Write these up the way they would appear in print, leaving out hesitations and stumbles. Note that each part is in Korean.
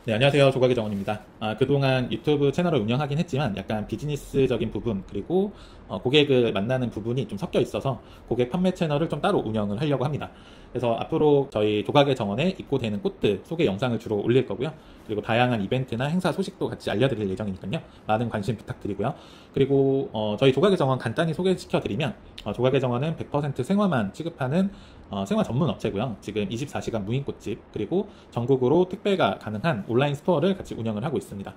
네, 안녕하세요. 조각의 정원입니다. 그동안 유튜브 채널을 운영하긴 했지만 약간 비즈니스적인 부분 그리고 고객을 만나는 부분이 좀 섞여 있어서 고객 판매 채널을 좀 따로 운영을 하려고 합니다. 그래서 앞으로 저희 조각의 정원에 입고되는 꽃들 소개 영상을 주로 올릴 거고요. 그리고 다양한 이벤트나 행사 소식도 같이 알려드릴 예정이니까요. 많은 관심 부탁드리고요. 그리고 저희 조각의 정원 간단히 소개시켜 드리면 조각의 정원은 100% 생화만 취급하는 생화 전문 업체고요. 지금 24시간 무인 꽃집 그리고 전국으로 택배가 가능한 온라인 스토어를 같이 운영을 하고 있습니다.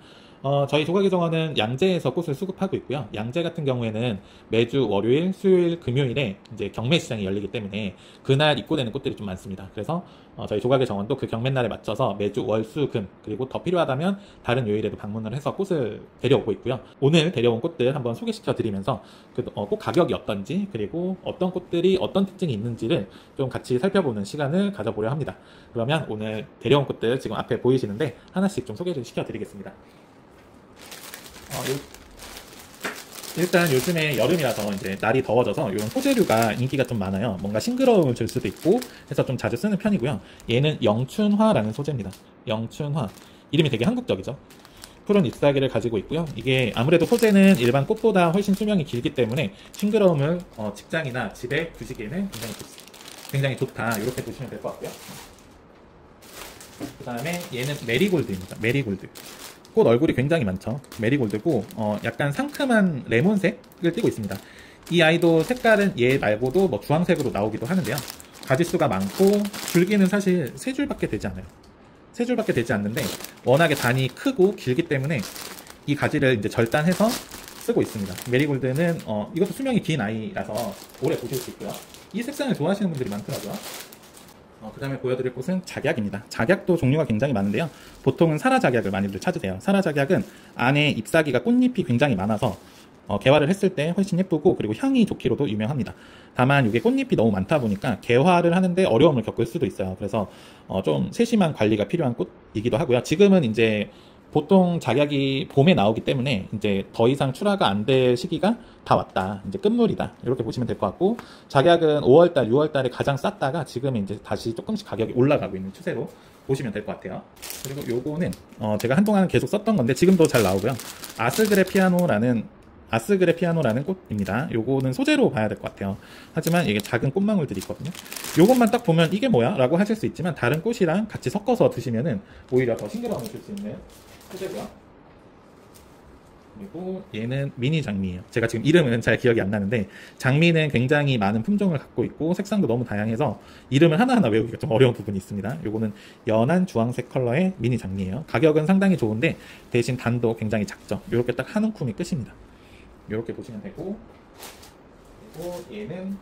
저희 조각의 정원은 양재에서 꽃을 수급하고 있고요. 양재 같은 경우에는 매주 월요일, 수요일, 금요일에 이제 경매 시장이 열리기 때문에 그날 입고되는 꽃들이 좀 많습니다. 그래서 저희 조각의 정원도 그 경매날에 맞춰서 매주 월, 수, 금 그리고 더 필요하다면 다른 요일에도 방문을 해서 꽃을 데려오고 있고요. 오늘 데려온 꽃들 한번 소개시켜 드리면서 꽃 가격이 어떤지 그리고 어떤 꽃들이 어떤 특징이 있는지를 좀 같이 살펴보는 시간을 가져보려 합니다. 그러면 오늘 데려온 꽃들 지금 앞에 보이시는데 하나씩 좀 소개를 시켜 드리겠습니다. 일단 요즘에 여름이라서 이제 날이 더워져서 이런 소재류가 인기가 좀 많아요. 뭔가 싱그러움을 줄 수도 있고 해서 좀 자주 쓰는 편이고요. 얘는 영춘화라는 소재입니다. 영춘화. 이름이 되게 한국적이죠. 푸른 잎사귀를 가지고 있고요. 이게 아무래도 소재는 일반 꽃보다 훨씬 수명이 길기 때문에 싱그러움을 직장이나 집에 두시기에는 굉장히 좋다. 이렇게 보시면 될 것 같고요. 그 다음에 얘는 메리골드입니다. 메리골드. 꽃 얼굴이 굉장히 많죠. 메리골드고 약간 상큼한 레몬색을 띠고 있습니다. 이 아이도 색깔은 얘 말고도 뭐 주황색으로 나오기도 하는데요. 가지수가 많고 줄기는 사실 세 줄밖에 되지 않아요. 세 줄밖에 되지 않는데 워낙에 단이 크고 길기 때문에 이 가지를 이제 절단해서 쓰고 있습니다. 메리골드는 이것도 수명이 긴 아이라서 오래 보실 수 있고요. 이 색상을 좋아하시는 분들이 많더라고요. 그 다음에 보여드릴 꽃은 작약입니다. 작약도 종류가 굉장히 많은데요. 보통은 사라작약을 많이들 찾으세요. 사라작약은 안에 잎사귀가 꽃잎이 굉장히 많아서 개화를 했을 때 훨씬 예쁘고 그리고 향이 좋기로도 유명합니다. 다만 이게 꽃잎이 너무 많다 보니까 개화를 하는데 어려움을 겪을 수도 있어요. 그래서 좀 세심한 관리가 필요한 꽃이기도 하고요. 지금은 이제 보통 작약이 봄에 나오기 때문에 이제 더 이상 출하가 안 될 시기가 다 왔다. 이제 끝물이다. 이렇게 보시면 될 것 같고, 작약은 5월달, 6월달에 가장 쌌다가 지금은 이제 다시 조금씩 가격이 올라가고 있는 추세로 보시면 될 것 같아요. 그리고 요거는 제가 한동안 계속 썼던 건데 지금도 잘 나오고요. 아스그레피아노라는 꽃입니다. 요거는 소재로 봐야 될 것 같아요. 하지만 이게 작은 꽃망울들이 있거든요. 요것만 딱 보면 이게 뭐야? 라고 하실 수 있지만 다른 꽃이랑 같이 섞어서 드시면은 오히려 더 싱그러움을 줄 수 있는 소재고요. 그리고 얘는 미니 장미예요. 제가 지금 이름은 잘 기억이 안 나는데 장미는 굉장히 많은 품종을 갖고 있고 색상도 너무 다양해서 이름을 하나하나 외우기가 좀 어려운 부분이 있습니다. 요거는 연한 주황색 컬러의 미니 장미예요. 가격은 상당히 좋은데 대신 단도 굉장히 작죠. 이렇게 딱 한 움큼이 끝입니다. 이렇게 보시면 되고, 그리고 얘는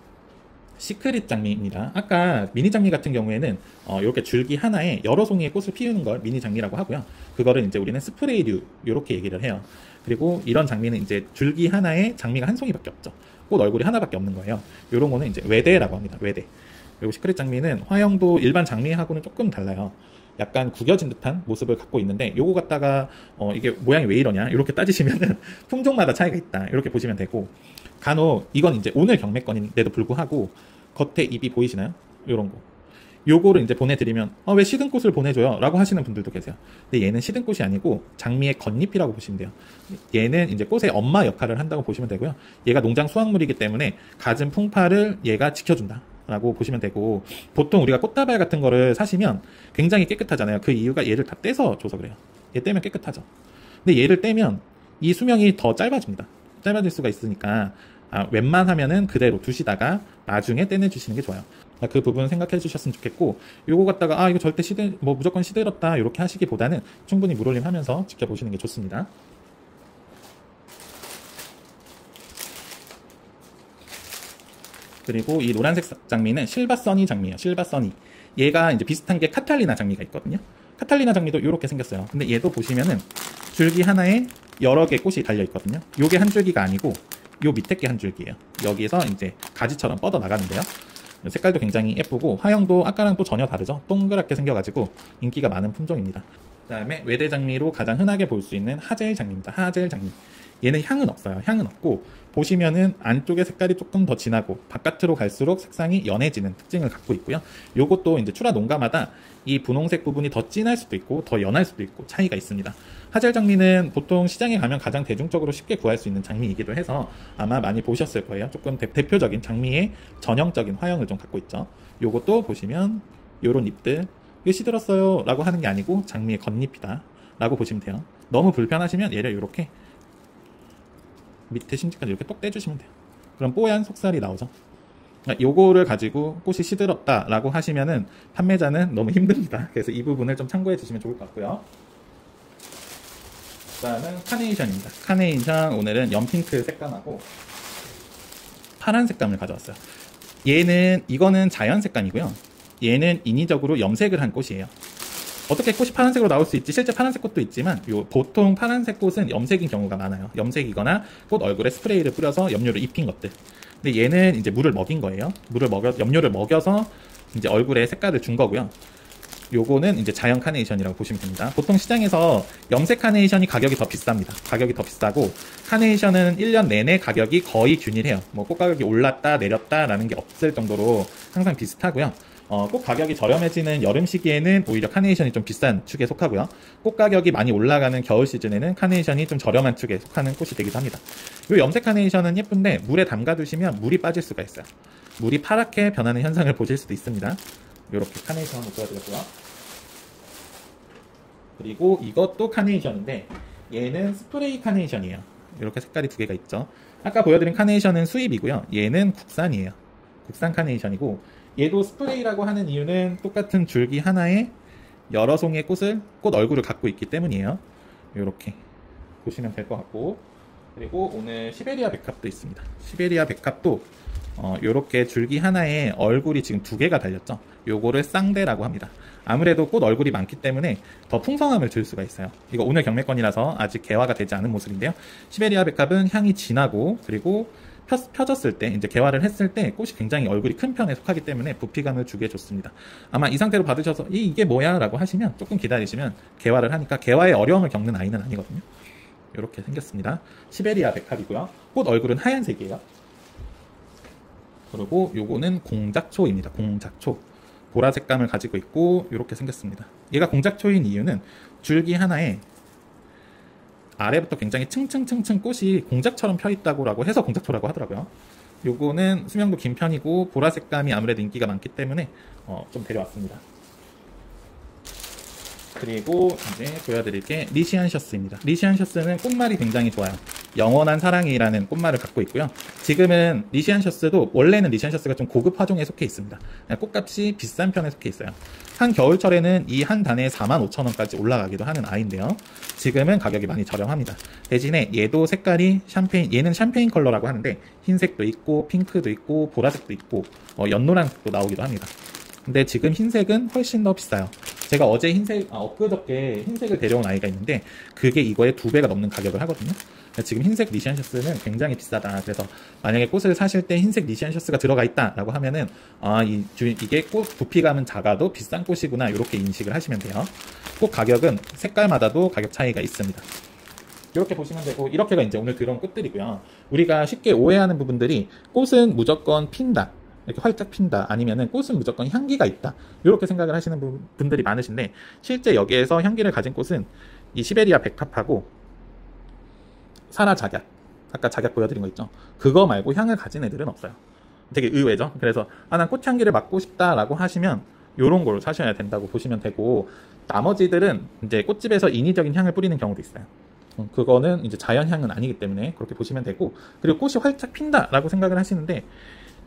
시크릿 장미입니다. 아까 미니 장미 같은 경우에는 이렇게 줄기 하나에 여러 송이의 꽃을 피우는 걸 미니 장미라고 하고요. 그거를 이제 우리는 스프레이류 이렇게 얘기를 해요. 그리고 이런 장미는 이제 줄기 하나에 장미가 한 송이밖에 없죠. 꽃 얼굴이 하나밖에 없는 거예요. 이런 거는 이제 외대라고 합니다. 외대. 그리고 시크릿 장미는 화형도 일반 장미하고는 조금 달라요. 약간 구겨진 듯한 모습을 갖고 있는데 요거 갖다가 이게 모양이 왜 이러냐 이렇게 따지시면은 품종마다 차이가 있다 이렇게 보시면 되고, 간혹 이건 이제 오늘 경매건인데도 불구하고 겉에 잎이 보이시나요? 요런 거 요거를 이제 보내드리면 왜 시든 꽃을 보내줘요? 라고 하시는 분들도 계세요. 근데 얘는 시든 꽃이 아니고 장미의 겉잎이라고 보시면 돼요. 얘는 이제 꽃의 엄마 역할을 한다고 보시면 되고요. 얘가 농장 수확물이기 때문에 갖은 풍파를 얘가 지켜준다 라고 보시면 되고, 보통 우리가 꽃다발 같은 거를 사시면 굉장히 깨끗하잖아요. 그 이유가 얘를 다 떼서 줘서 그래요. 얘 떼면 깨끗하죠. 근데 얘를 떼면 이 수명이 더 짧아집니다. 짧아질 수가 있으니까 웬만하면은 그대로 두시다가 나중에 떼내주시는 게 좋아요. 그 부분 생각해 주셨으면 좋겠고, 요거 갖다가 이거 절대 뭐 무조건 시들었다 이렇게 하시기보다는 충분히 물올림 하면서 지켜보시는 게 좋습니다. 그리고 이 노란색 장미는 실바써니 장미예요. 실바써니. 얘가 이제 비슷한 게 카탈리나 장미가 있거든요. 카탈리나 장미도 이렇게 생겼어요. 근데 얘도 보시면은 줄기 하나에 여러 개 꽃이 달려 있거든요. 요게 한 줄기가 아니고 요 밑에 게 한 줄기예요. 여기서 이제 가지처럼 뻗어 나가는데요. 색깔도 굉장히 예쁘고 화형도 아까랑 또 전혀 다르죠. 동그랗게 생겨가지고 인기가 많은 품종입니다. 그 다음에 외대 장미로 가장 흔하게 볼 수 있는 하젤 장미입니다. 하젤 장미. 얘는 향은 없어요. 향은 없고 보시면은 안쪽의 색깔이 조금 더 진하고 바깥으로 갈수록 색상이 연해지는 특징을 갖고 있고요. 요것도 이제 출하 농가마다 이 분홍색 부분이 더 진할 수도 있고 더 연할 수도 있고 차이가 있습니다. 하젤 장미는 보통 시장에 가면 가장 대중적으로 쉽게 구할 수 있는 장미이기도 해서 아마 많이 보셨을 거예요. 조금 대표적인 장미의 전형적인 화형을 좀 갖고 있죠. 요것도 보시면 요런 잎들, 이거 시들었어요 라고 하는 게 아니고 장미의 겉잎이다 라고 보시면 돼요. 너무 불편하시면 얘를 이렇게 밑에 심지까지 이렇게 똑 떼주시면 돼요. 그럼 뽀얀 속살이 나오죠. 요거를 가지고 꽃이 시들었다 라고 하시면은 판매자는 너무 힘듭니다. 그래서 이 부분을 좀 참고해 주시면 좋을 것 같고요. 그 다음은 카네이션입니다. 카네이션, 오늘은 연핑크 색감하고 파란 색감을 가져왔어요. 이거는 자연 색감이고요. 얘는 인위적으로 염색을 한 꽃이에요. 어떻게 꽃이 파란색으로 나올 수 있지? 실제 파란색 꽃도 있지만 보통 파란색 꽃은 염색인 경우가 많아요. 염색이거나 꽃 얼굴에 스프레이를 뿌려서 염료를 입힌 것들. 근데 얘는 이제 물을 먹인 거예요. 염료를 먹여서 이제 얼굴에 색깔을 준 거고요. 요거는 이제 자연 카네이션이라고 보시면 됩니다. 보통 시장에서 염색 카네이션이 가격이 더 비쌉니다. 가격이 더 비싸고 카네이션은 1년 내내 가격이 거의 균일해요. 뭐 꽃 가격이 올랐다 내렸다 라는 게 없을 정도로 항상 비슷하고요. 꽃 가격이 저렴해지는 여름 시기에는 오히려 카네이션이 좀 비싼 축에 속하고요. 꽃 가격이 많이 올라가는 겨울 시즌에는 카네이션이 좀 저렴한 축에 속하는 꽃이 되기도 합니다. 이 염색 카네이션은 예쁜데 물에 담가 두시면 물이 빠질 수가 있어요. 물이 파랗게 변하는 현상을 보실 수도 있습니다. 이렇게 카네이션 한번 보여드렸고요. 그리고 이것도 카네이션인데 얘는 스프레이 카네이션이에요. 이렇게 색깔이 두 개가 있죠. 아까 보여드린 카네이션은 수입이고요. 얘는 국산이에요. 국산 카네이션이고 얘도 스프레이라고 하는 이유는 똑같은 줄기 하나에 여러 송이의 꽃 얼굴을 갖고 있기 때문이에요. 이렇게 보시면 될 것 같고, 그리고 오늘 시베리아 백합도 있습니다. 시베리아 백합도 이렇게 줄기 하나에 얼굴이 지금 두 개가 달렸죠. 요거를 쌍대라고 합니다. 아무래도 꽃 얼굴이 많기 때문에 더 풍성함을 줄 수가 있어요. 이거 오늘 경매권이라서 아직 개화가 되지 않은 모습인데요. 시베리아 백합은 향이 진하고, 그리고 펴졌을 때, 이제 개화를 했을 때 꽃이 굉장히 얼굴이 큰 편에 속하기 때문에 부피감을 주기에 좋습니다. 아마 이 상태로 받으셔서 이게 뭐야 라고 하시면 조금 기다리시면 개화를 하니까 개화에 어려움을 겪는 아이는 아니거든요. 이렇게 생겼습니다. 시베리아 백합이고요. 꽃 얼굴은 하얀색이에요. 그리고 요거는 공작초입니다. 공작초. 보라 색감을 가지고 있고 이렇게 생겼습니다. 얘가 공작초인 이유는 줄기 하나에 아래부터 굉장히 층층층층 꽃이 공작처럼 펴있다고 해서 공작초라고 하더라고요. 요거는 수명도 긴 편이고 보라 색감이 아무래도 인기가 많기 때문에 좀 데려왔습니다. 그리고 이제 보여드릴 게 리시안셔스입니다. 리시안셔스는 꽃말이 굉장히 좋아요. 영원한 사랑이라는 꽃말을 갖고 있고요. 지금은 리시안셔스도 원래는 리시안셔스가 좀 고급 화종에 속해 있습니다. 꽃값이 비싼 편에 속해 있어요. 한 겨울철에는 이 한 단에 45,000원까지 올라가기도 하는 아이인데요. 지금은 가격이 많이 저렴합니다. 대신에 얘도 색깔이 얘는 샴페인 컬러라고 하는데 흰색도 있고 핑크도 있고 보라색도 있고 연노란색도 나오기도 합니다. 근데 지금 흰색은 훨씬 더 비싸요. 제가 어제 엊그저께 흰색을 데려온 아이가 있는데 그게 이거의 2배가 넘는 가격을 하거든요. 지금 흰색 리시안셔스는 굉장히 비싸다. 그래서 만약에 꽃을 사실 때 흰색 리시안셔스가 들어가 있다라고 하면은 이게 꽃 부피감은 작아도 비싼 꽃이구나 이렇게 인식을 하시면 돼요. 꽃 가격은 색깔마다도 가격 차이가 있습니다. 이렇게 보시면 되고, 이렇게가 이제 오늘 들어온 꽃들이고요. 우리가 쉽게 오해하는 부분들이 꽃은 무조건 핀다, 이렇게 활짝 핀다, 아니면은 꽃은 무조건 향기가 있다, 이렇게 생각을 하시는 분들이 많으신데, 실제 여기에서 향기를 가진 꽃은 이 시베리아 백합하고 사라 작약, 아까 작약 보여드린 거 있죠? 그거 말고 향을 가진 애들은 없어요. 되게 의외죠? 그래서 난 꽃향기를 맡고 싶다라고 하시면 요런 걸 사셔야 된다고 보시면 되고, 나머지들은 이제 꽃집에서 인위적인 향을 뿌리는 경우도 있어요. 그거는 이제 자연향은 아니기 때문에 그렇게 보시면 되고, 그리고 꽃이 활짝 핀다라고 생각을 하시는데,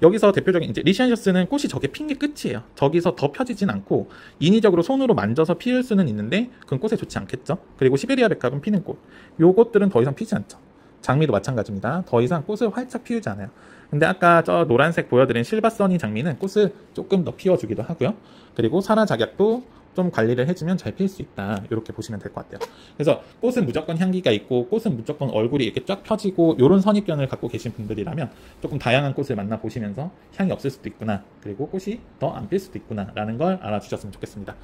여기서 대표적인 이제 리시안셔스는 꽃이 저게 핀 게 끝이에요. 저기서 더 펴지진 않고 인위적으로 손으로 만져서 피울 수는 있는데 그건 꽃에 좋지 않겠죠. 그리고 시베리아 백합은 피는 꽃, 요것들은 더 이상 피지 않죠. 장미도 마찬가지입니다. 더 이상 꽃을 활짝 피우지 않아요. 근데 아까 저 노란색 보여드린 실바서니 장미는 꽃을 조금 더 피워주기도 하고요. 그리고 사라 작약도 좀 관리를 해주면 잘 필 수 있다, 이렇게 보시면 될 것 같아요. 그래서 꽃은 무조건 향기가 있고 꽃은 무조건 얼굴이 이렇게 쫙 펴지고 이런 선입견을 갖고 계신 분들이라면 조금 다양한 꽃을 만나보시면서 향이 없을 수도 있구나, 그리고 꽃이 더 안 필 수도 있구나 라는 걸 알아주셨으면 좋겠습니다.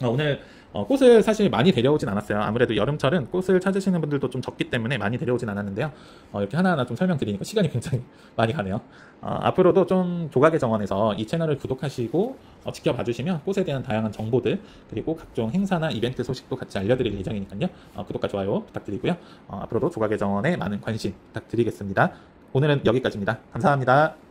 오늘 꽃을 사실 많이 데려오진 않았어요. 아무래도 여름철은 꽃을 찾으시는 분들도 좀 적기 때문에 많이 데려오진 않았는데요. 이렇게 하나하나 좀 설명드리니까 시간이 굉장히 많이 가네요. 앞으로도 좀 조각의 정원에서 이 채널을 구독하시고 지켜봐 주시면 꽃에 대한 다양한 정보들 그리고 각종 행사나 이벤트 소식도 같이 알려드릴 예정이니까요. 구독과 좋아요 부탁드리고요. 앞으로도 조각의 정원에 많은 관심 부탁드리겠습니다. 오늘은 여기까지입니다. 감사합니다.